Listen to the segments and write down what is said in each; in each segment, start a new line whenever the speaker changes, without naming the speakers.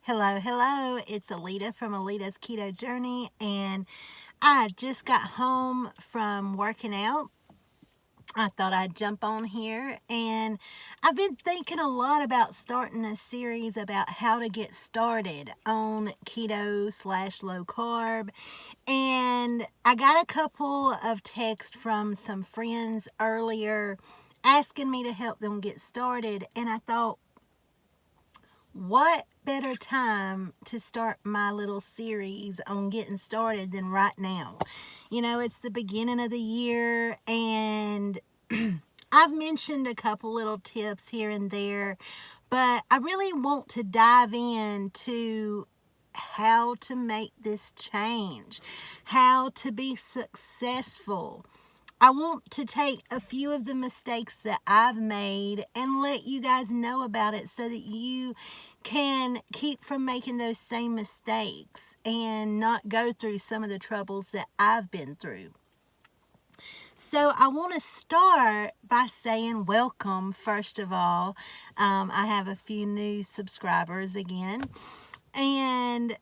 Hello. It's Alita from Alita's Keto Journey, and I just got home from working out. I thought I'd jump on here, and I've been thinking a lot about starting a series about how to get started on keto/low carb. And I got a couple of texts from some friends earlier asking me to help them get started, and I thought, what better time to start my little series on getting started than right now? It's the beginning of the year, and I've mentioned a couple little tips here and there, but I really want to dive into how to make this change, how to be successful. I want to take a few of the mistakes that I've made and let you guys know about it so that you can keep from making those same mistakes and not go through some of the troubles that I've been through. So I want to start by saying welcome, first of all. I have a few new subscribers again, and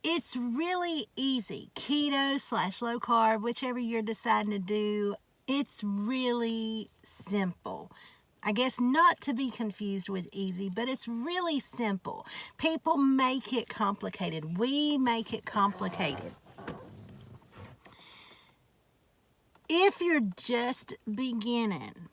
it's really easy. Keto/low carb, whichever you're deciding to do, it's really simple. I guess not to be confused with easy, but it's really simple. People make it complicated. We make it complicated. If you're just beginning,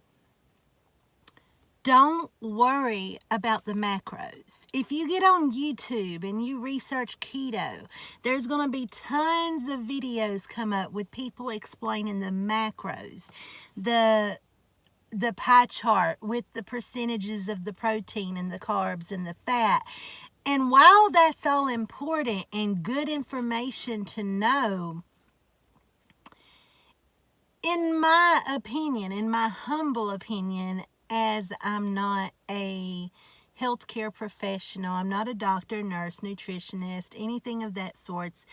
don't worry about the macros. If you get on YouTube and you research keto, there's going to be tons of videos come up with people explaining the macros, the pie chart with the percentages of the protein and the carbs and the fat. And while that's all important and good information to know, in my opinion, in my humble opinion, as I'm not a healthcare professional, I'm not a doctor, nurse, nutritionist, anything of that sorts.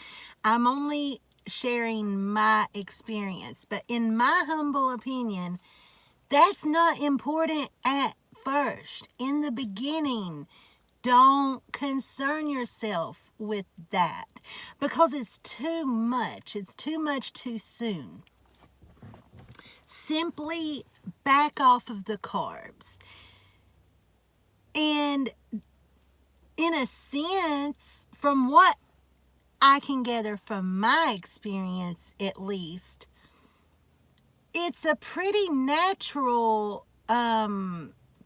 I'm only sharing my experience. But in my humble opinion, that's not important at first. In the beginning, don't concern yourself with that because it's too much. It's too much too soon. Simply back off of the carbs. And in a sense, from what I can gather from my experience at least, it's a pretty natural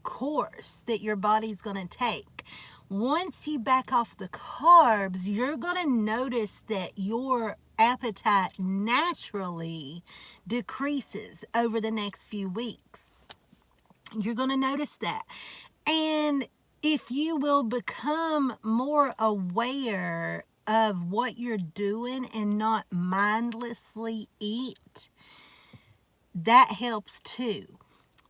course that your body's going to take. Once you back off the carbs, you're going to notice that your appetite naturally decreases over the next few weeks. You're going to notice that. And if you will become more aware of what you're doing and not mindlessly eat, that helps too.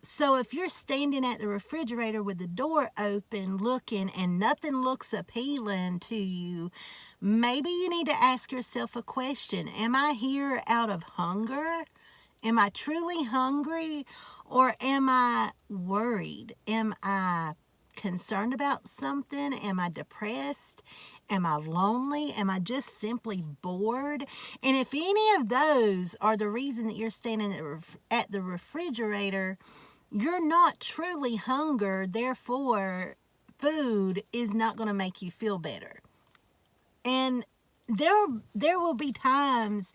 So if you're standing at the refrigerator with the door open looking and nothing looks appealing to you, maybe you need to ask yourself a question. Am I here out of hunger? Am I truly hungry? Or am I worried? Am I concerned about something? Am I depressed? Am I lonely? Am I just simply bored? And if any of those are the reason that you're standing at the refrigerator, you're not truly hungry. Therefore, food is not going to make you feel better. And there will be times,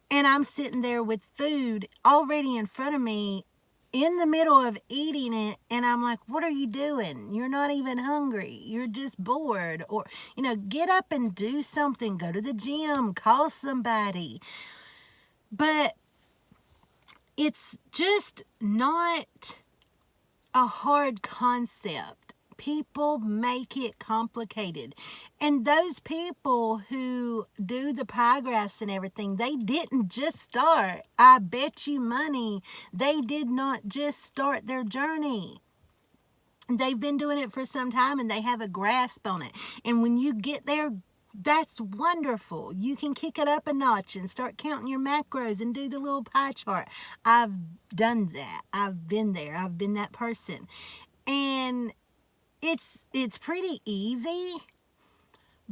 and I'm sitting there with food already in front of me in the middle of eating it, and I'm like, what are you doing? You're not even hungry. You're just bored. Or, get up and do something. Go to the gym. Call somebody. But it's just not a hard concept. People make it complicated. And those people who do the pie graphs and everything, they didn't just start. I bet you money they did not just start their journey. They've been doing it for some time and they have a grasp on it. And when you get there, that's wonderful. You can kick it up a notch and start counting your macros and do the little pie chart. I've done that. I've been there. I've been that person. And it's pretty easy.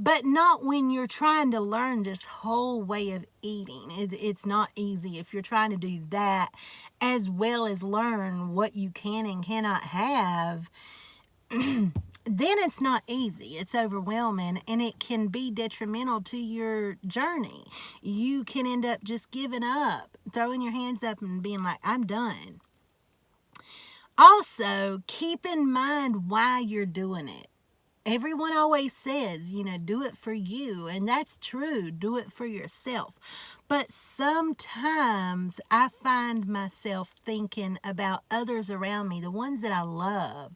but not when you're trying to learn this whole way of eating. It's not easy if you're trying to do that as well as learn what you can and cannot have. Then it's not easy. It's overwhelming, and it can be detrimental to your journey. You can end up just giving up, throwing your hands up and being like, I'm done. Also, keep in mind why you're doing it. Everyone always says, do it for you. And that's true. Do it for yourself. But sometimes I find myself thinking about others around me, the ones that I love,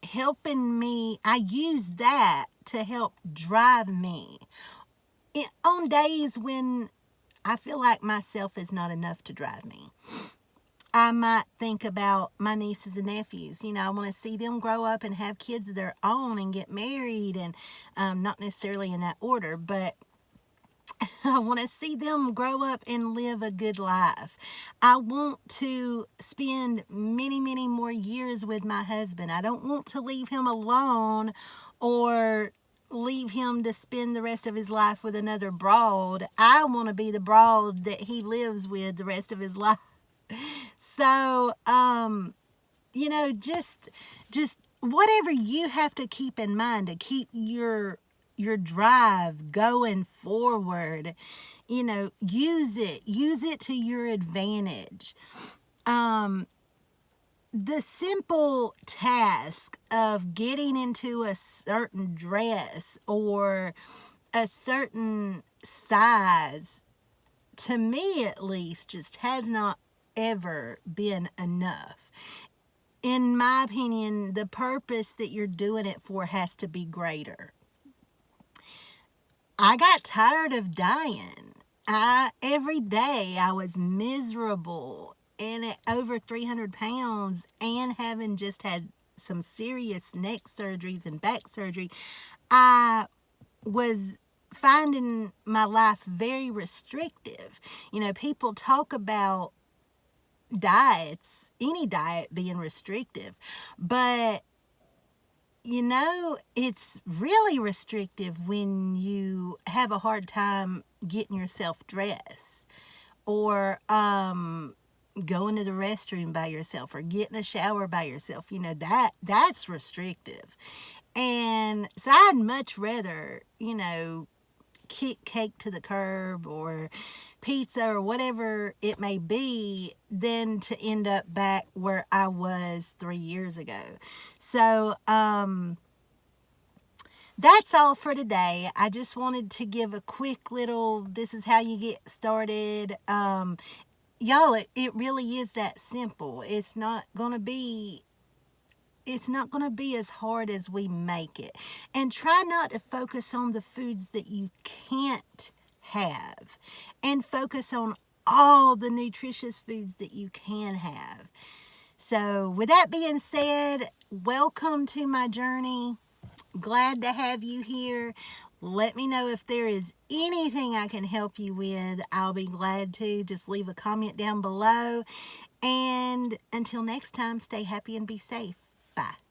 helping me. I use that to help drive me on days when I feel like myself is not enough to drive me. I might think about my nieces and nephews. I want to see them grow up and have kids of their own and get married, and not necessarily in that order, but I want to see them grow up and live a good life. I want to spend many, many more years with my husband. I don't want to leave him alone or leave him to spend the rest of his life with another broad. I want to be the broad that he lives with the rest of his life. So, just whatever you have to keep in mind to keep your drive going forward, use it to your advantage. The simple task of getting into a certain dress or a certain size, to me at least, just has not ever been enough. In my opinion, the purpose that you're doing it for has to be greater. I got tired of dying. Every day I was miserable and at over 300 pounds and having just had some serious neck surgeries and back surgery. I was finding my life very restrictive. People talk about diets, any diet being restrictive, but it's really restrictive when you have a hard time getting yourself dressed or going to the restroom by yourself or getting a shower by yourself. That's restrictive. And so I'd much rather, kick cake to the curb or pizza or whatever it may be than to end up back where I was 3 years ago. So, that's all for today. I just wanted to give a quick little, this is how you get started. Y'all, it really is that simple. It's not going to be as hard as we make it. And try not to focus on the foods that you can't have, and focus on all the nutritious foods that you can have. So with that being said, welcome to my journey. Glad to have you here. Let me know if there is anything I can help you with. I'll be glad to. Just leave a comment down below. And until next time, stay happy and be safe. Bye.